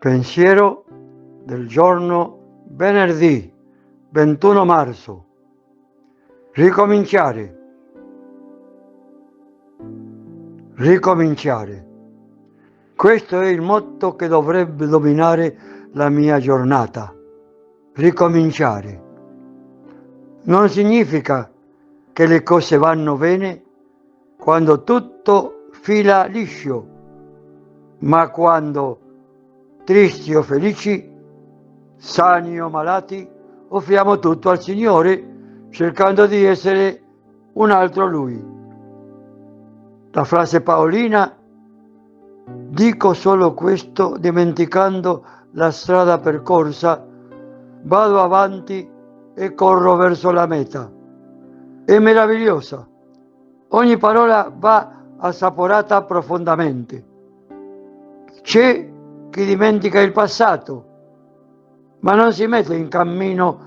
Pensiero del giorno venerdì 21 marzo. Ricominciare. Ricominciare. Questo è il motto che dovrebbe dominare la mia giornata. Ricominciare. Non significa che le cose vanno bene quando tutto fila liscio, ma quando tristi o felici, sani o malati, offriamo tutto al Signore cercando di essere un altro Lui. La frase paolina: dico solo questo dimenticando la strada percorsa, vado avanti e corro verso la meta. È meravigliosa. Ogni parola va assaporata profondamente. C'è chi dimentica il passato, ma non si mette in cammino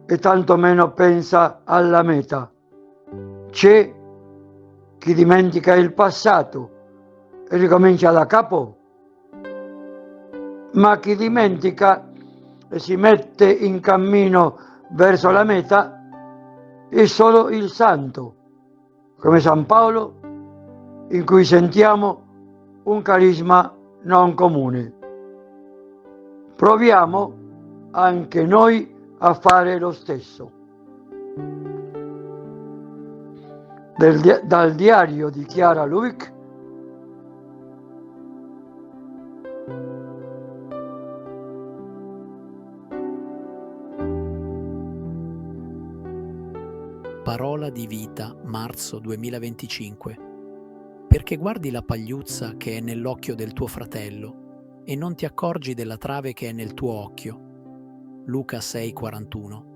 e tantomeno pensa alla meta. C'è chi dimentica il passato e ricomincia da capo, ma chi dimentica e si mette in cammino verso la meta è solo il santo, come San Paolo, in cui sentiamo un carisma non comune. Proviamo anche noi a fare lo stesso. Dal diario di Chiara Lubick. Parola di vita, marzo 2025. Perché guardi la pagliuzza che è nell'occhio del tuo fratello e non ti accorgi della trave che è nel tuo occhio. Luca 6,41.